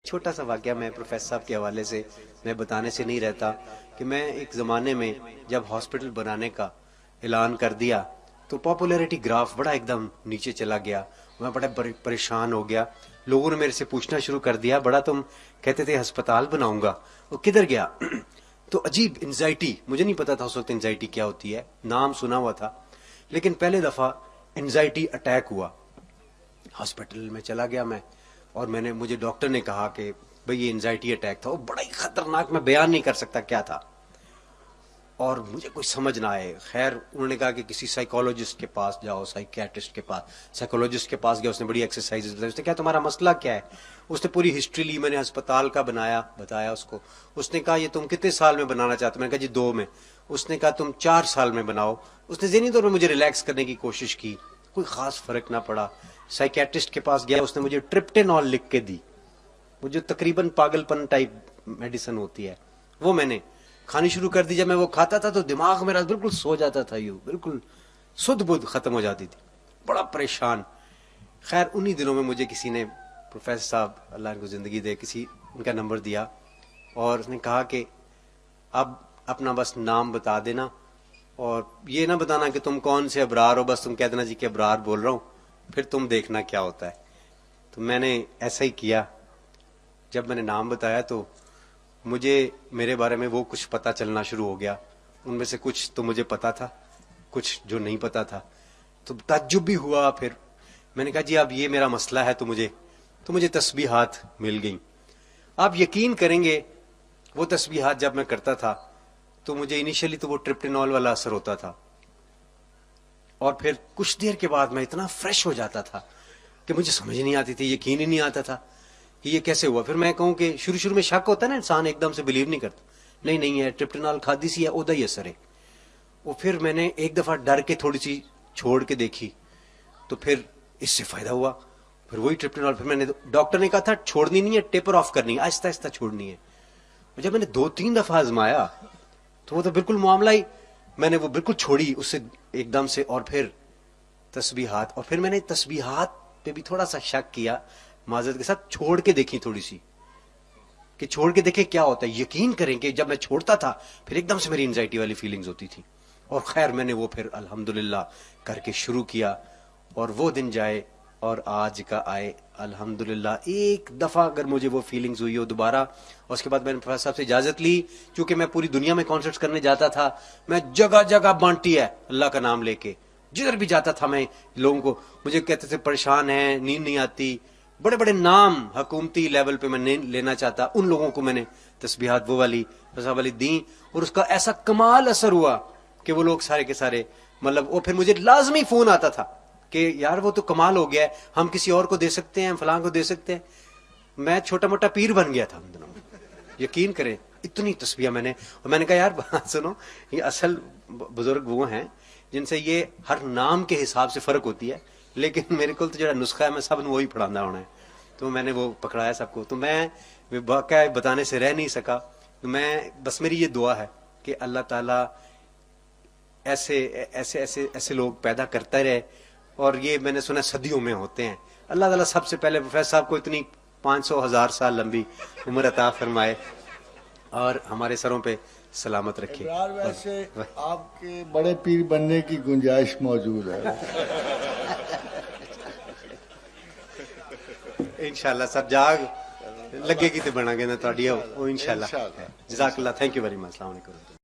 چھوٹا سا واقعہ میں پروفیسر صاحب کے حوالے سے میں بتانے سے نہیں رہتا کہ میں ایک زمانے میں جب ہاسپٹل بنانے کا اعلان کر دیا تو پاپولیرٹی گراف بڑا ایک دم نیچے چلا گیا. میں بڑا پریشان ہو گیا. لوگوں نے میرے سے پوچھنا شروع کر دیا, بڑا تم کہتے تھے ہسپتال بناؤں گا, وہ کدھر گیا؟ تو عجیب انزائٹی, مجھے نہیں پتا تھا اس وقت انزائٹی کیا ہوتی ہے, نام سنا ہوا تھا لیکن پہلے دفعہ انزائٹی اٹیک ہوا. ہاسپٹل میں چلا گیا میں, اور مجھے ڈاکٹر نے کہا کہ بھئی یہ انزائٹی اٹیک تھا. وہ بڑا ہی خطرناک, میں بیان نہیں کر سکتا کیا تھا, اور مجھے کچھ سمجھ نہ آئے. خیر انہوں نے کہا کہ کسی سائیکالوجسٹ کے پاس جاؤ, سائیکیٹرسٹ کے پاس. سائیکالوجسٹ کے پاس گیا, اس نے بڑی ایکسرسائز بتائی. اس نے کہا تمہارا مسئلہ کیا ہے؟ اس نے پوری ہسٹری لی, میں نے ہسپتال کا بتایا اس کو. اس نے کہا یہ تم کتنے سال میں بنانا چاہتے ہو؟ میں نے کہا جی 2 میں. اس نے کہا تم 4 سال میں بناؤ. اس نے ذہنی طور پر مجھے ریلیکس کرنے کی کوشش کی, کوئی خاص فرق نہ پڑا. سائیکیٹرسٹ کے پاس گیا, اس نے مجھے ٹرپٹینول لکھ کے دی, وہ جو تقریباً پاگل پن ٹائپ میڈیسن ہوتی ہے, وہ میں نے کھانی شروع کر دی. جب میں وہ کھاتا تھا تو دماغ میرا بالکل سو جاتا تھا, یوں بالکل سدھ بدھ ختم ہو جاتی تھی, بڑا پریشان. خیر انہی دنوں میں مجھے کسی نے, پروفیسر صاحب اللہ ان کو زندگی دے, کسی ان کا نمبر دیا, اور اس نے کہا کہ اب اپنا بس نام بتا دینا, اور یہ نہ بتانا کہ تم کون سے ابرار ہو, بس تم کہہ دینا جی کہ ابرار بول رہا ہوں, پھر تم دیکھنا کیا ہوتا ہے. تو میں نے ایسا ہی کیا. جب میں نے نام بتایا تو مجھے میرے بارے میں وہ کچھ پتہ چلنا شروع ہو گیا. ان میں سے کچھ تو مجھے پتا تھا, کچھ جو نہیں پتا تھا. تو تعجب بھی ہوا. پھر میں نے کہا جی اب یہ میرا مسئلہ ہے, تو مجھے تسبیحات مل گئیں. آپ یقین کریں گے وہ تسبیحات جب میں کرتا تھا تو مجھے انیشلی تو وہ ٹرپٹینول والا اثر ہوتا تھا, اور پھر کچھ دیر کے بعد میں اتنا فریش ہو جاتا تھا کہ مجھے سمجھ نہیں آتی تھی, یقین ہی نہیں آتا تھا کہ یہ کیسے ہوا. پھر میں کہوں کہ شروع میں شک ہوتا ہے نا, انسان ایک دم سے بلیو نہیں کرتا, نہیں ہے ٹرپٹینول کھادی سی ہے, اودا ہی اثر ہے. وہ پھر میں نے ایک دفعہ ڈر کے تھوڑی سی چھوڑ کے دیکھی, تو پھر اس سے فائدہ ہوا. پھر وہی ٹرپٹینول, پھر میں نے, ڈاکٹر نے کہا تھا چھوڑنی نہیں ہے, ٹیپر آف کرنی ہے, آہستہ آہستہ چھوڑنی ہے. جب میں نے 2-3 دفعہ آزمایا تو وہ تو بالکل معاملہ ہی, میں نے وہ بالکل چھوڑی اس سے ایک دم سے. اور پھر تسبیحات, اور پھر میں نے تسبیحات پہ بھی تھوڑا سا شک کیا, معذرت کے ساتھ چھوڑ کے دیکھی تھوڑی سی, کہ چھوڑ کے دیکھیں کیا ہوتا ہے. یقین کریں کہ جب میں چھوڑتا تھا پھر ایک دم سے میری انزائٹی والی فیلنگز ہوتی تھی. اور خیر میں نے وہ پھر الحمدللہ کر کے شروع کیا, اور وہ دن جائے اور آج کا آئے الحمدللہ. ایک دفعہ اگر مجھے وہ فیلنگز ہوئی ہو دوبارہ, اور اس کے بعد میں نے پروفیسر صاحب سے اجازت لی, چونکہ میں پوری دنیا میں کانسرٹس کرنے جاتا تھا, میں جگہ جگہ بانٹی ہے اللہ کا نام لے کے, جدھر بھی جاتا تھا میں لوگوں کو, مجھے کہتے تھے پریشان ہیں, نیند نہیں آتی, بڑے بڑے نام حکومتی لیول پہ میں نہیں لینا چاہتا, ان لوگوں کو میں نے تسبیحات وہ والی دیں, اور اس کا ایسا کمال اثر ہوا کہ وہ لوگ سارے کے سارے, مطلب وہ پھر مجھے لازمی فون آتا تھا کہ یار وہ تو کمال ہو گیا ہے, ہم کسی اور کو دے سکتے ہیں, فلاں کو دے سکتے ہیں. میں چھوٹا موٹا پیر بن گیا تھا ان دنوں میں, یقین کریں اتنی تسبیح میں نے. اور میں نے کہا یار بات سنو, یہ اصل بزرگ وہ ہیں جن سے یہ ہر نام کے حساب سے فرق ہوتی ہے, لیکن میرے کو تو جو نسخہ ہے میں سب نے وہی پڑھانا ہونا ہے. تو میں نے وہ پکڑایا سب کو. تو میں واقعہ بتانے سے رہ نہیں سکا. میں بس میری یہ دعا ہے کہ اللہ تعالیٰ ایسے لوگ پیدا کرتا رہے, اور یہ میں نے سنا صدیوں میں ہوتے ہیں. اللہ تعالیٰ سب سے پہلے پروفیسر صاحب کو اتنی 500,000 سال لمبی عمر عطا فرمائے, اور ہمارے سروں پہ سلامت رکھے. ابرار ویسے آپ کے بڑے پیر بننے کی گنجائش موجود ہے. انشاءاللہ سب جاگ لگے گی تو بنا گے نا تھوڑی, وہ انشاءاللہ. جزاک اللہ, تھینک یو ویری مچ. السلام علیکم.